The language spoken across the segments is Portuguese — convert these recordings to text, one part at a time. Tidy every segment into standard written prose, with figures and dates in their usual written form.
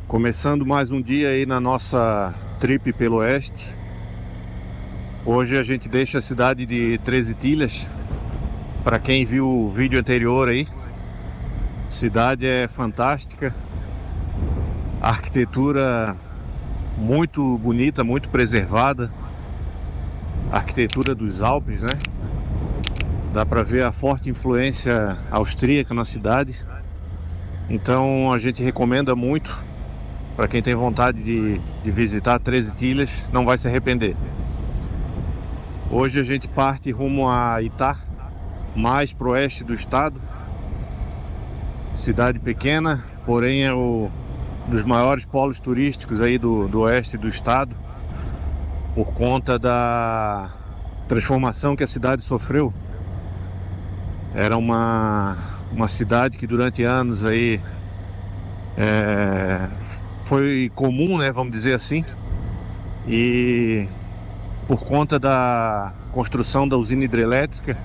Começando mais um dia aí na nossa trip pelo oeste. Hoje a gente deixa a cidade de Treze Itilhas. Para quem viu o vídeo anterior aí, a cidade é fantástica, a arquitetura muito bonita, muito preservada, a arquitetura dos Alpes, né? Dá para ver a forte influência austríaca na cidade. Então a gente recomenda muito. Para quem tem vontade de visitar Treze Itilhas, não vai se arrepender. Hoje a gente parte rumo a Itá, mais pro oeste do estado. Cidade pequena, porém é um dos maiores polos turísticos aí do oeste do estado, por conta da transformação que a cidade sofreu. Era uma cidade que durante anos aí foi comum, né, vamos dizer assim, e por conta da construção da usina hidrelétrica,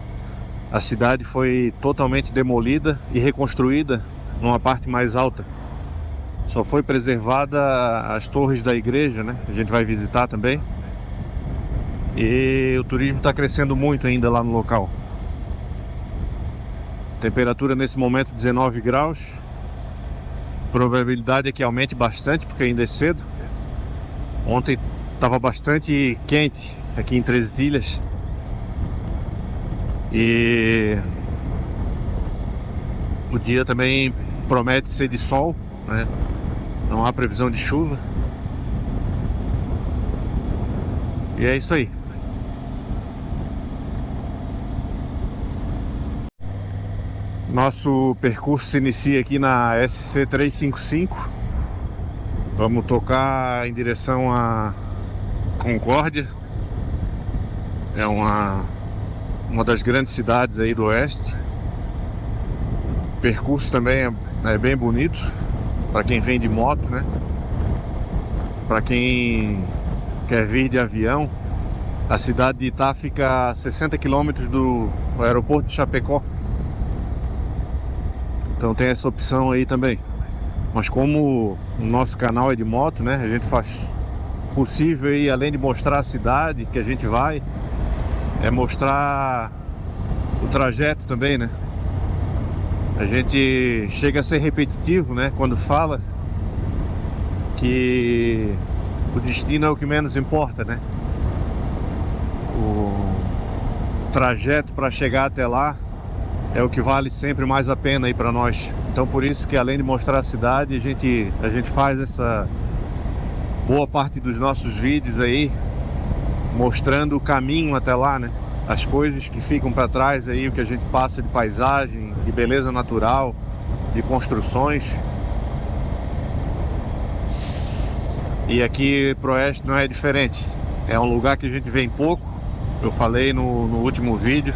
a cidade foi totalmente demolida e reconstruída numa parte mais alta. Só foi preservada as torres da igreja, né, que a gente vai visitar também, e o turismo está crescendo muito ainda lá no local. Temperatura nesse momento 19 graus. Probabilidade é que aumente bastante, porque ainda é cedo. Ontem estava bastante quente aqui em Treze Itilhas. E o dia também promete ser de sol, né? Não há previsão de chuva. E é isso aí. Nosso percurso se inicia aqui na SC 355. Vamos tocar em direção a Concórdia. É uma das grandes cidades aí do oeste. O percurso também é bem bonito para quem vem de moto, né? Para quem quer vir de avião, a cidade de Itá fica a 60 quilômetros do aeroporto de Chapecó. Então tem essa opção aí também. Mas como o nosso canal é de moto, né, a gente faz possível aí, além de mostrar a cidade que a gente vai, é mostrar o trajeto também, né? A gente chega a ser repetitivo, né, quando fala que o destino é o que menos importa, né? O trajeto para chegar até lá é o que vale sempre mais a pena aí para nós. Então por isso que, além de mostrar a cidade, a gente faz essa boa parte dos nossos vídeos aí mostrando o caminho até lá, né? As coisas que ficam para trás aí, o que a gente passa de paisagem, de beleza natural, de construções. E aqui pro oeste não é diferente. É um lugar que a gente vem pouco. Eu falei no último vídeo,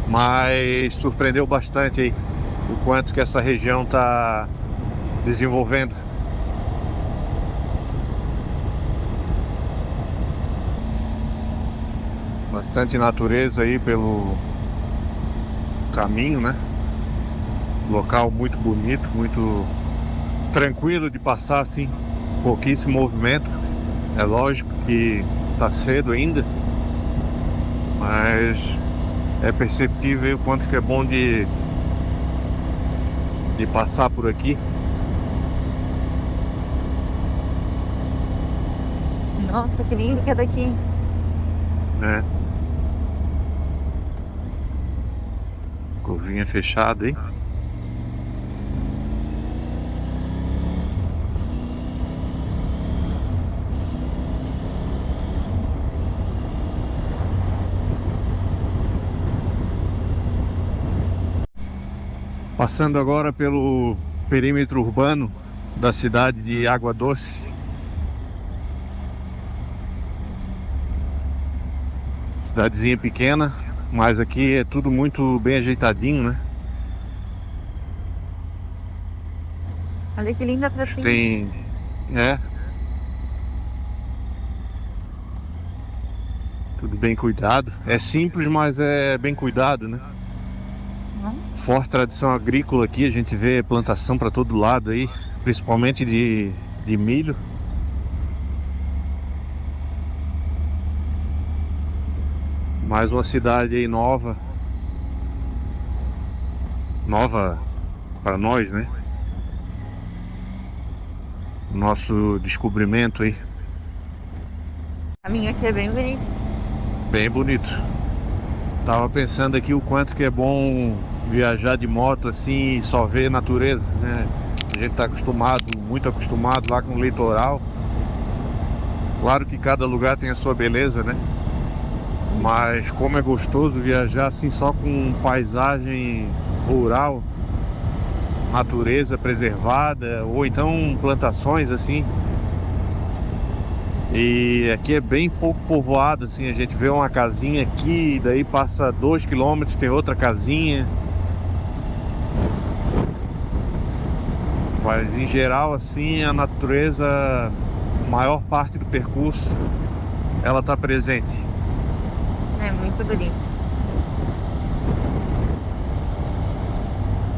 mas surpreendeu bastante aí o quanto que essa região está desenvolvendo. Bastante natureza aí pelo caminho, né? Local muito bonito, muito tranquilo de passar assim, pouquíssimo movimento. É lógico que tá cedo ainda, mas é perceptível o quanto que é bom de passar por aqui. Nossa, que lindo que é daqui. Né? Curvinha fechada aí. Passando agora pelo perímetro urbano da cidade de Água Doce. Cidadezinha pequena, mas aqui é tudo muito bem ajeitadinho, né? Olha que linda pra cima. Tem... tudo bem cuidado. É simples, mas é bem cuidado, né? Forte tradição agrícola aqui, a gente vê plantação para todo lado aí, principalmente de de milho. Mais uma cidade aí nova para nós, né? Nosso descobrimento aí. O caminho aqui é bem bonito. Bem bonito. Tava pensando aqui o quanto que é bom viajar de moto assim e só ver natureza, né? A gente tá acostumado, muito acostumado lá com o litoral. Claro que cada lugar tem a sua beleza, né? Mas como é gostoso viajar assim só com paisagem rural, natureza preservada, ou então plantações assim. E aqui é bem pouco povoado, assim, a gente vê uma casinha aqui, daí passa 2 quilômetros, tem outra casinha. Mas em geral, assim, a natureza, a maior parte do percurso, ela tá presente. É muito bonito.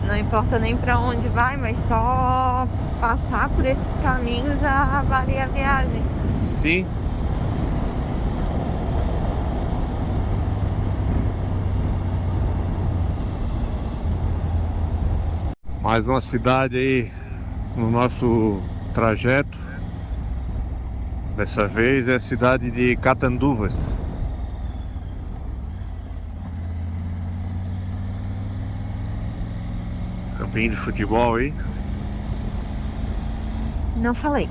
Não importa nem pra onde vai, mas só passar por esses caminhos já vale a viagem. Sim. Mais uma cidade aí no nosso trajeto. Dessa vez é a cidade de Catanduvas. Campinho de futebol aí. Não falei.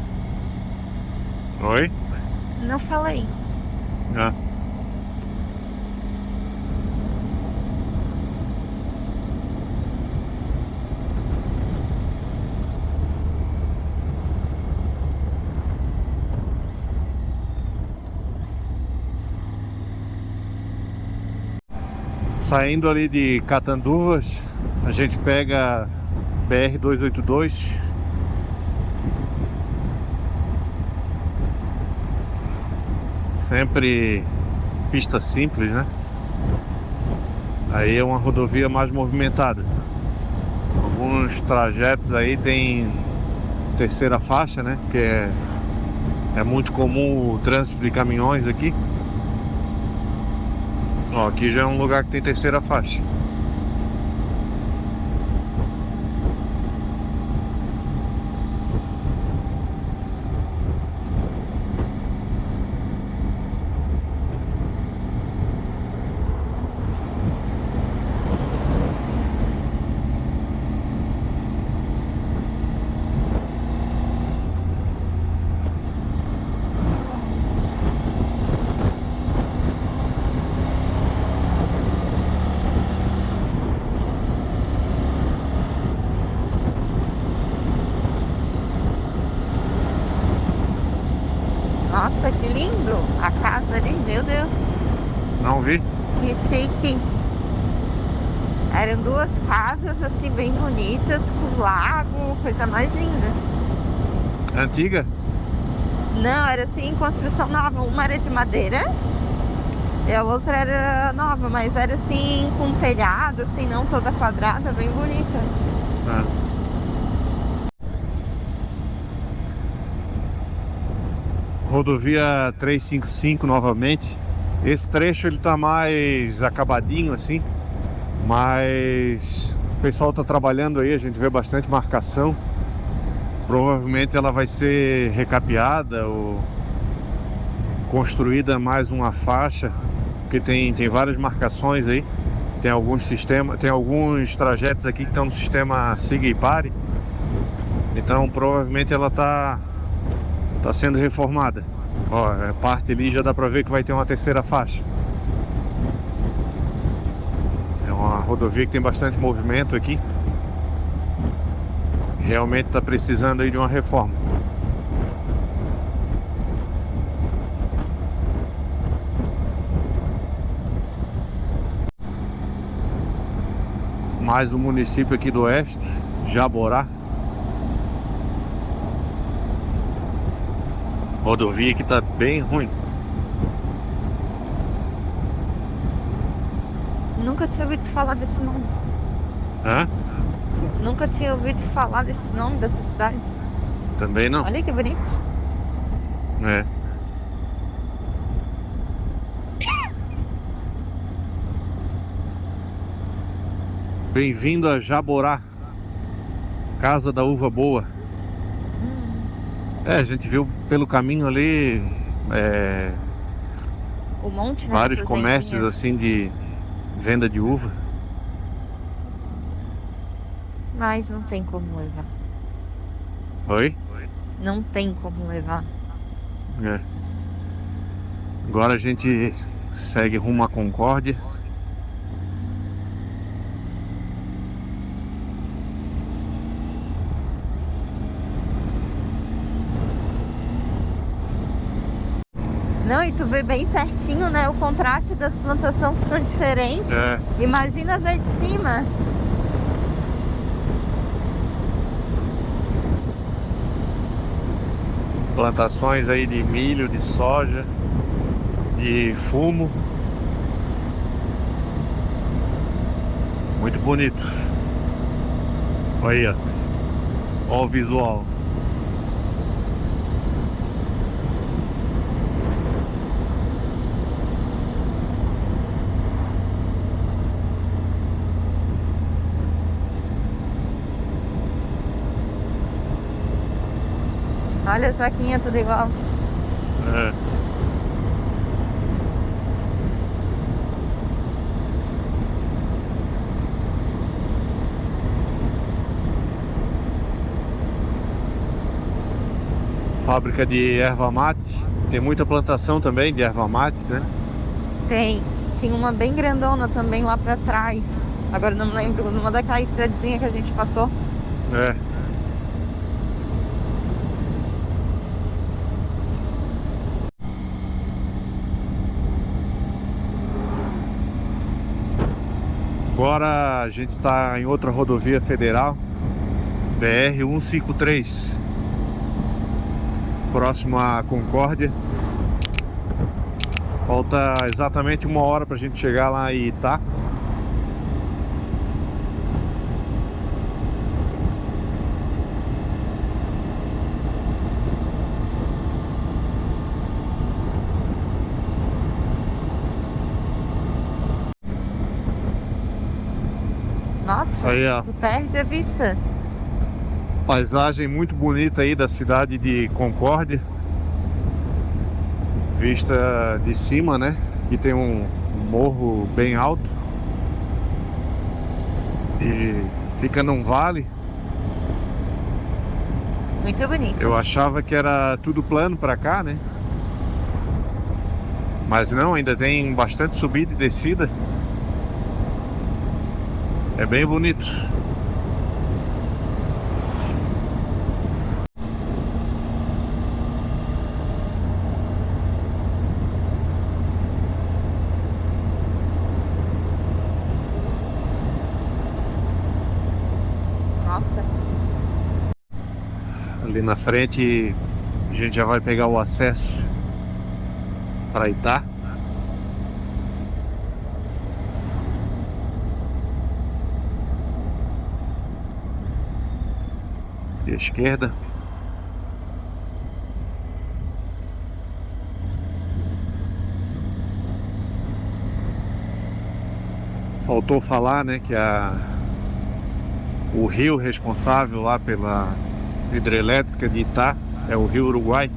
Oi? Não falei. Ah. Saindo ali de Catanduvas, a gente pega BR-282. Sempre pista simples, né? Aí é uma rodovia mais movimentada. Alguns trajetos aí tem terceira faixa, né? Que é muito comum o trânsito de caminhões aqui. Ó, aqui já é um lugar que tem terceira faixa. Nossa, que lindo! A casa ali, meu Deus. Não vi? Que chique. Eram duas casas assim bem bonitas, com lago, coisa mais linda. Antiga? Não, era assim, construção nova. Uma era de madeira e a outra era nova, mas era assim, com telhado, assim, não toda quadrada, bem bonita. Ah. Rodovia 355 novamente. Esse trecho ele tá mais acabadinho assim, mas o pessoal tá trabalhando aí, a gente vê bastante marcação. Provavelmente ela vai ser recapeada ou construída mais uma faixa, porque tem várias marcações aí. Tem alguns sistemas, tem alguns trajetos aqui que estão no sistema siga e pare. Então provavelmente ela tá sendo reformada. Ó, a parte ali já dá pra ver que vai ter uma terceira faixa. É uma rodovia que tem bastante movimento aqui. Realmente está precisando aí de uma reforma. Mais um município aqui do oeste, Jaborá. Rodovia que tá bem ruim. Nunca tinha ouvido falar desse nome. Hã? Nunca tinha ouvido falar desse nome dessa cidade. Também não. Olha que bonito. É. Bem-vindo a Jaborá, Casa da Uva Boa. A gente viu pelo caminho ali Um monte, né, vários dessas comércios vendinhas. assim de venda de uva. Mas não tem como levar. Oi? Não tem como levar. É. Agora a gente segue rumo à Concórdia. Não, e tu vê bem certinho, né? O contraste das plantações que são diferentes. É. Imagina ver de cima. Plantações aí de milho, de soja, de fumo. Muito bonito. Olha aí, ó. Olha o visual. Olha as vaquinhas, tudo igual. É. Fábrica de erva mate. Tem muita plantação também de erva mate, né? Tem. Tinha uma bem grandona também lá pra trás. Agora eu não me lembro, numa daquelas cidadezinhas que a gente passou. É. Agora a gente está em outra rodovia federal, BR-153, próximo à Concórdia. Falta exatamente 1 hora para a gente chegar lá em Itá. Nossa, Aí, ó. tu perde a vista. Paisagem muito bonita aí da cidade de Concórdia. Vista de cima, né? E tem um morro bem alto. E fica num vale. Muito bonito. Eu achava que era tudo plano pra cá, né? Mas não, ainda tem bastante subida e descida. É bem bonito. Nossa. Ali na frente a gente já vai pegar o acesso para Itá. E à esquerda. Faltou falar, né, que o rio responsável lá pela hidrelétrica de Itá é o Rio Uruguai.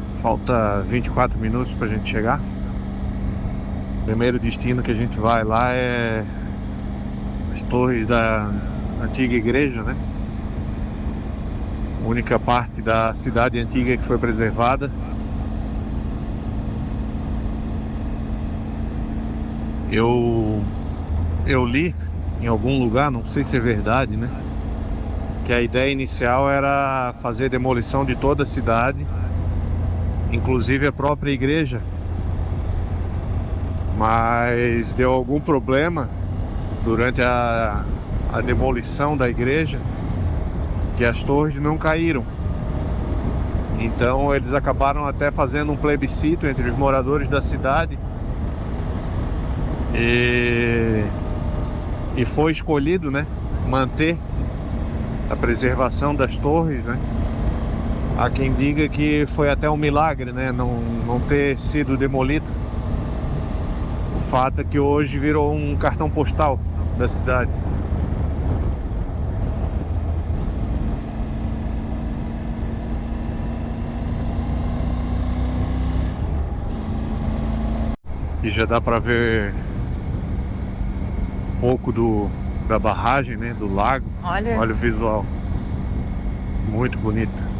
Falta 24 minutos pra gente chegar. O primeiro destino que a gente vai lá é as torres da antiga igreja, né? Única parte da cidade antiga que foi preservada. Eu li em algum lugar, não sei se é verdade, né? Que a ideia inicial era fazer demolição de toda a cidade, inclusive a própria igreja. Mas deu algum problema durante a demolição da igreja, que as torres não caíram. Então eles acabaram até fazendo um plebiscito entre os moradores da cidade E foi escolhido, né, manter a preservação das torres, né? Há quem diga que foi até um milagre, né, não ter sido demolido. O fato é que hoje virou um cartão postal da cidade. E já dá para ver um pouco da barragem, né, do lago. Olha o visual. Muito bonito.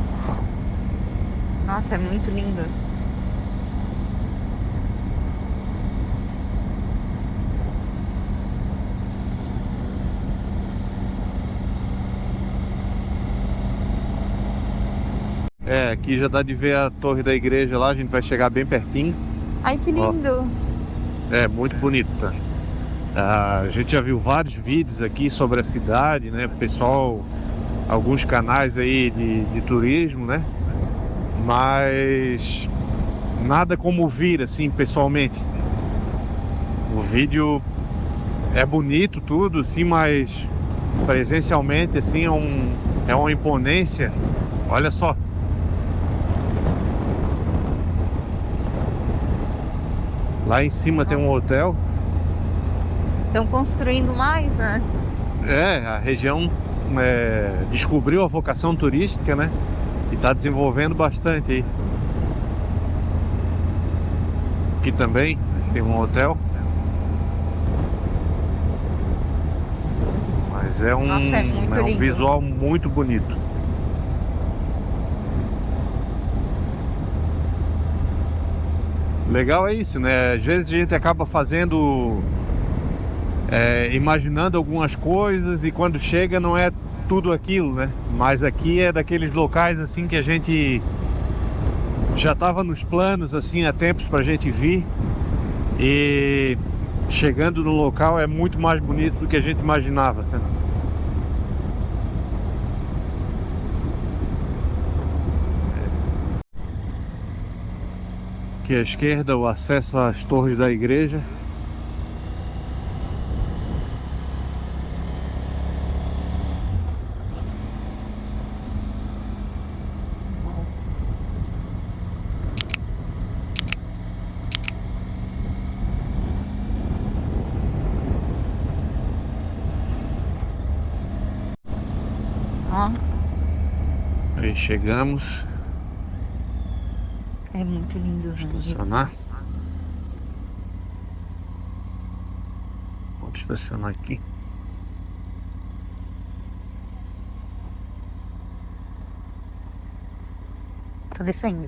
Nossa, é muito lindo. Aqui já dá de ver a torre da igreja lá, a gente vai chegar bem pertinho. Ai, que lindo. É muito bonito, tá? A gente já viu vários vídeos aqui sobre a cidade, né? Pessoal, alguns canais aí de turismo, né? Mas nada como vir assim pessoalmente. O vídeo é bonito tudo, sim, mas presencialmente assim é uma imponência. Olha só. Lá em cima tem um hotel. Estão construindo mais, né? A região descobriu a vocação turística, né? E está desenvolvendo bastante aí. Aqui também tem um hotel. Mas é Nossa, é muito um lindo. visual muito bonito. Legal é isso, né? Às vezes a gente acaba fazendo, imaginando algumas coisas e quando chega não é tudo aquilo, né? Mas aqui é daqueles locais assim que a gente já estava nos planos assim há tempos pra gente vir, e chegando no local é muito mais bonito do que a gente imaginava, né? Aqui à esquerda o acesso às torres da igreja. Nossa. Ó, Aí chegamos. é muito lindo. Estacionar. Pode estacionar aqui. Tô descendo.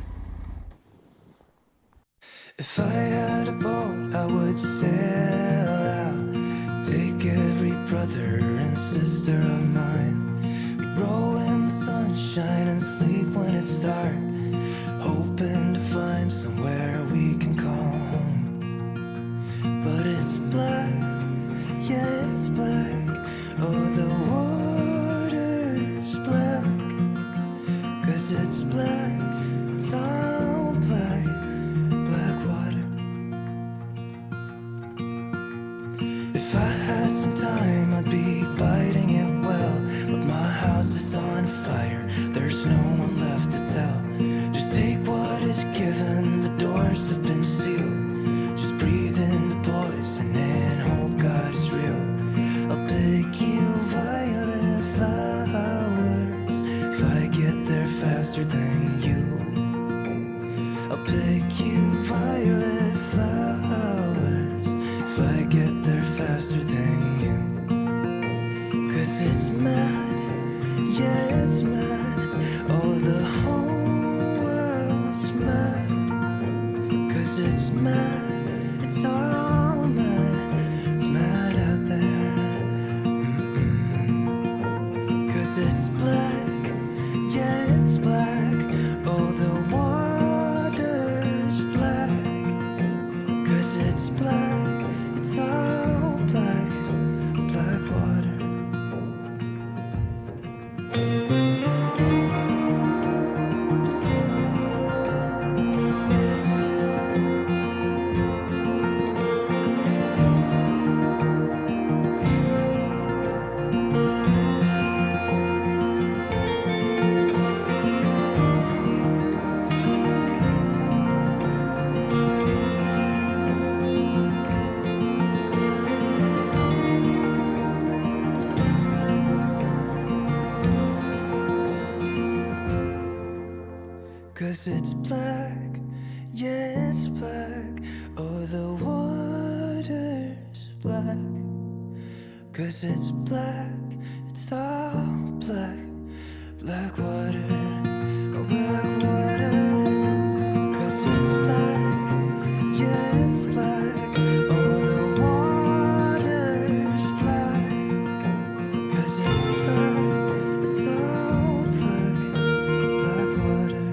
If I had a boat, I would sail out, take every brother and sister of mine. We'd row in the sunshine and sleep when it's dark, hoping to find somewhere we can come. But it's black, yeah, it's black. Oh, the water's black, 'cause it's black, it's all black, black water. If I had some time, I'd be biting it well, but my house is on fire, there's no one left to tell. Just take what is given, the doors have been sealed. Just breathe in the poison and hope God is real. I'll pick you violet flowers if I get there faster than you. I'll pick you violet flowers if I get there faster than you. 'Cause it's mad, yeah, it's mad. Oh, the whole world's mad. 'Cause it's mad, it's all mad. It's mad out there. 'Cause it's black, yeah, it's black. Oh, the water's black. 'Cause it's black, it's all black. it's black, yeah, it's black. Oh, the water's black, 'cause it's black, it's all black. Black water, oh, black water, 'cause it's black, yeah, it's black. Oh, the water's black, 'cause it's black, it's all black. Black water.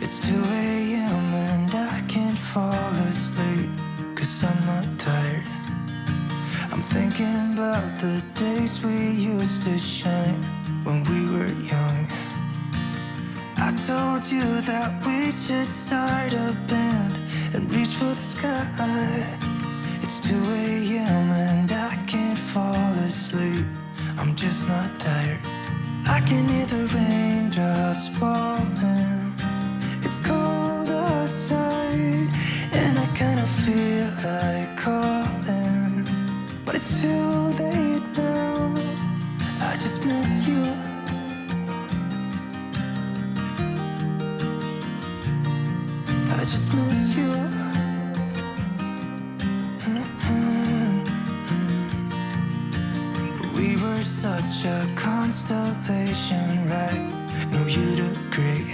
It's 2 a.m. and I can't fall asleep, 'cause I'm not tired. I'm thinking about the days we used to shine when we were young. I told you that we should start a band and reach for the sky. It's 2 a.m. and I can't fall asleep, I'm just not tired. I can hear the raindrops falling. It's cold outside, and I kinda feel like calling, but it's too late now. I just miss you. I just miss you. We were such a constellation, right? No, you'd agree.